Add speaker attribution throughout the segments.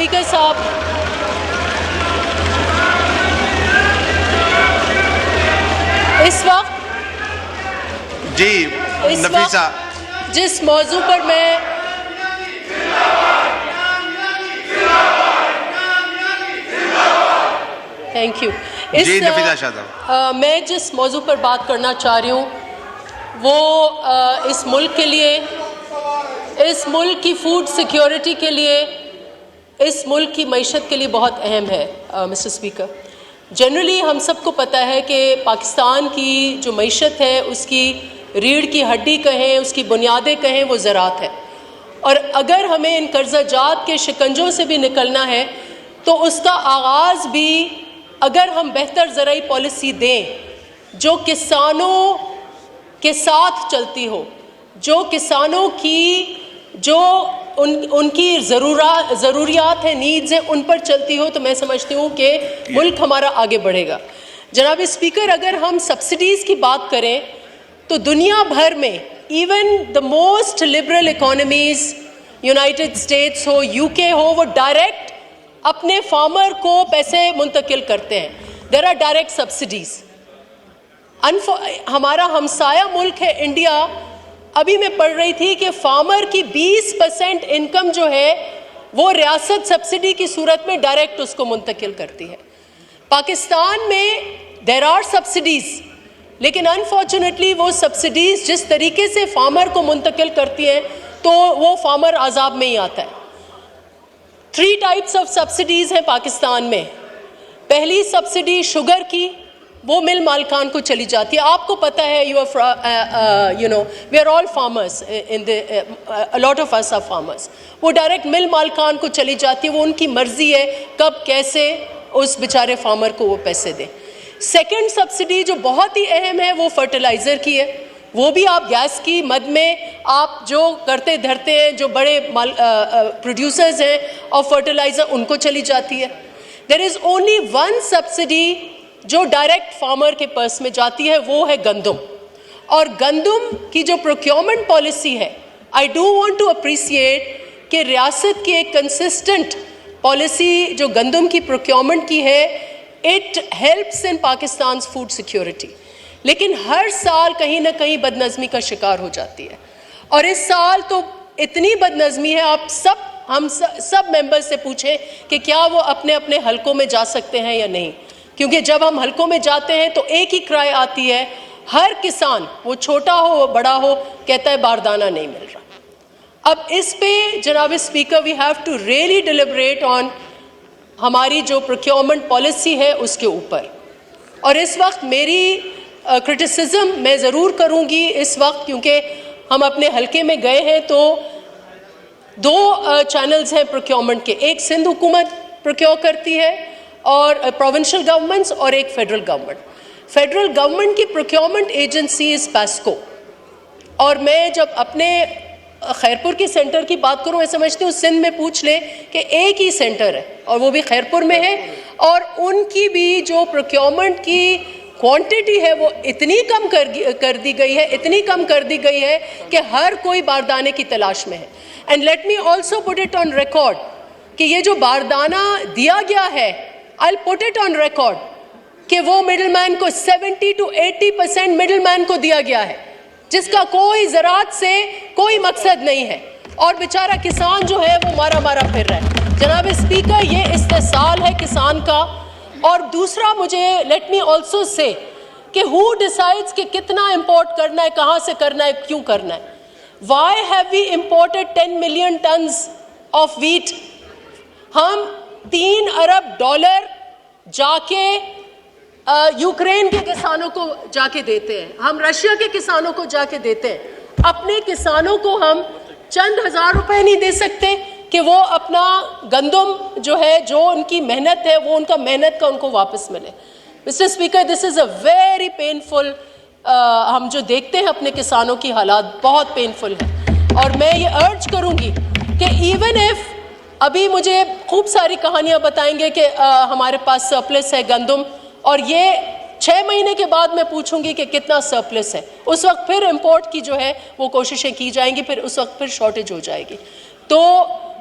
Speaker 1: Speaker साहब, इस वक्त
Speaker 2: नफीसा,
Speaker 1: जिस मौजू पर मैं थैंक यू मैं जिस मौजू पर बात करना चाह रही हूँ वो इस मुल्क के लिए, इस मुल्क की फूड सिक्योरिटी के लिए, इस मुल्क की मईशत के लिए बहुत अहम है। मिस्टर स्पीकर, जनरली हम सबको पता है कि पाकिस्तान की जो मईशत है उसकी रीढ़ की हड्डी कहें, उसकी बुनियादें कहें, वो ज़राअत है। और अगर हमें इन कर्ज़ाजात के शिकंजों से भी निकलना है तो उसका आगाज़ भी अगर हम बेहतर ज़राई पॉलिसी दें जो किसानों के साथ चलती हो, जो किसानों की जो उनकी ज़रूरियात है, नीड्स हैं, उन पर चलती हो, तो मैं समझती हूँ कि मुल्क हमारा आगे बढ़ेगा। जनाब स्पीकर, अगर हम सब्सिडीज़ की बात करें तो दुनिया भर में even the most liberal economies, United states हो, यूके हो, वो डायरेक्ट अपने फार्मर को पैसे मुंतकिल करते हैं। There are direct subsidies. हमारा हमसाया मुल्क है इंडिया, अभी मैं पढ़ रही थी कि फार्मर की 20% इनकम जो है वो रियासत सब्सिडी की सूरत में डायरेक्ट उसको मुंतकिल करती है। पाकिस्तान में देयर आर सब्सिडीज़, लेकिन अनफॉर्चुनेटली वो सब्सिडीज़ जिस तरीके से फार्मर को मुंतकिल करती हैं तो वो फार्मर अजाब में ही आता है। 3 टाइप्स ऑफ सब्सिडीज़ हैं पाकिस्तान में। पहली सब्सिडी शुगर की, वो मिल मालिकान को चली जाती है। आपको पता है, we are all farmers in the a lot of us are farmers. वो डायरेक्ट मिल मालिकान को चली जाती है, वो उनकी मर्जी है कब कैसे उस बेचारे फार्मर को वो पैसे दें। सेकेंड सब्सिडी जो बहुत ही अहम है वो फर्टिलाइज़र की है। वो भी आप गैस की मद में आप जो करते धरते हैं, जो बड़े प्रोड्यूसर्स हैं और फर्टिलाइज़र, उनको चली जाती है। There is only one subsidy जो डायरेक्ट फार्मर के पर्स में जाती है, वो है गंदम। और गंदम की जो प्रोक्योरमेंट पॉलिसी है, I do want to appreciate कि रियासत की एक कंसिस्टेंट पॉलिसी जो गंदम की प्रोक्योरमेंट की है, it helps in Pakistan food security. लेकिन हर साल कहीं ना कहीं बदनज़मी का शिकार हो जाती है। और इस साल तो इतनी बदनज़मी है, आप हम सब मेंबर्स से पूछें कि क्या वो अपने अपने हलकों में जा सकते हैं या नहीं। क्योंकि जब हम हलकों में जाते हैं तो एक ही क्राई आती है, हर किसान, वो छोटा हो बड़ा हो, कहता है बारदाना नहीं मिल रहा। अब इस पे जनाब speaker, we have to really deliberate on हमारी जो प्रोक्योरमेंट पॉलिसी है उसके ऊपर। और इस वक्त मेरी क्रिटिसिज्म मैं ज़रूर करूँगी इस वक्त, क्योंकि हम अपने हलके में गए हैं तो 2 चैनल्स हैं प्रोक्योरमेंट के। एक सिंध हुकूमत प्रोक्योर करती है और प्रोविंशियल गवर्नमेंट्स, और एक फेडरल गवर्नमेंट। फेडरल गवर्नमेंट की प्रोक्योरमेंट एजेंसी इज़ पैस्को। और मैं जब अपने खैरपुर की सेंटर की बात करूं, मैं समझती हूँ सिंध में पूछ ले कि एक ही सेंटर है और वो भी खैरपुर में है, और उनकी भी जो प्रोक्योरमेंट की क्वांटिटी है वो इतनी कम कर दी गई है, इतनी कम कर दी गई है कि हर कोई बारदाने की तलाश में है। And let me also put it on record कि ये जो बारदाना दिया गया है, I put it on record कि वो मिडलमैन को 70 to 80% मिडलमैन को दिया गया है, जिसका कोई ज़राअत से कोई मकसद नहीं है, और बेचारा किसान जो है वो मारा मारा फिर रहा है। जनाब स्पीकर, ये इस्तेसाल है किसान का। और दूसरा, मुझे लेट मी ऑल्सो से कि हु डिसाइड्स कि कितना इंपोर्ट करना है, कहाँ से करना है, क्यों करना है। Why have we imported 10 million tons of wheat. हम $3 अरब जाके यूक्रेन के किसानों को जाके देते हैं, हम रशिया के किसानों को जाके देते हैं। अपने किसानों को हम चंद हज़ार रुपए नहीं दे सकते कि वो अपना गंदम जो है, जो उनकी मेहनत है, वो उनका मेहनत का उनको वापस मिले। Mister speaker, this is a very painful, हम जो देखते हैं अपने किसानों की हालात बहुत पेनफुल है। और मैं ये अर्ज करूँगी कि इवन इफ़ अभी मुझे खूब सारी कहानियाँ बताएंगे कि हमारे पास सरप्लस है गंदम, और ये 6 महीने के बाद मैं पूछूंगी कि कितना सरप्लस है, उस वक्त फिर इंपोर्ट की जो है वो कोशिशें की जाएंगी, फिर उस वक्त फिर शॉर्टेज हो जाएगी। तो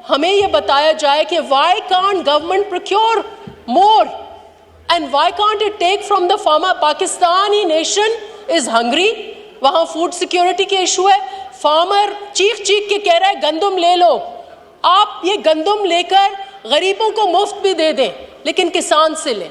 Speaker 1: हमें ये बताया जाए कि why can't government procure more and why can't it take from the farmer? Pakistani nation is hungry, वहाँ फूड सिक्योरिटी के इशू है, फार्मर चीख चीख के कह रहा है गंदम ले लो, आप ये गंदम लेकर गरीबों को मुफ्त भी दे दें लेकिन किसान से लें.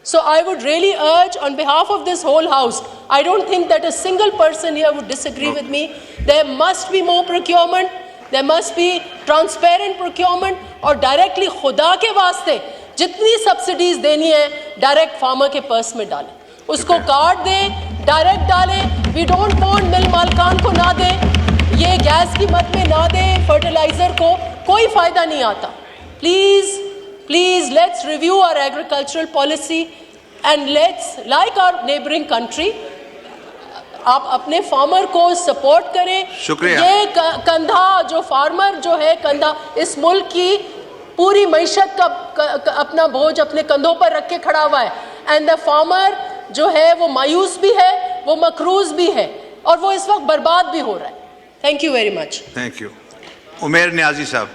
Speaker 1: So I would really urge on behalf of this whole house, I don't think that a single person here would disagree with me. There must be more procurement, there must be transparent procurement और directly खुदा के वास्ते जितनी subsidies देनी है direct farmer के purse में डालें, उसको कार्ड दें, डायरेक्ट डालें. वी डोंट वांट मिल मालकान को ना दें, ये गैस की मद में ना दें, फर्टिलाइजर को कोई फायदा नहीं आता. Please, let's review our agricultural policy and let's, like our neighboring country, आप अपने फार्मर को सपोर्ट करें. ये कंधा जो फार्मर जो है कंधा इस मुल्क की पूरी मईशत का अपना बोझ अपने कंधों पर रख के खड़ा हुआ है. एंड द फार्मर जो है वो मायूस भी है, वो मकरूज भी है और वो इस वक्त बर्बाद भी हो रहा है. Thank you very much.
Speaker 2: Thank you. Umer Niazi साहब.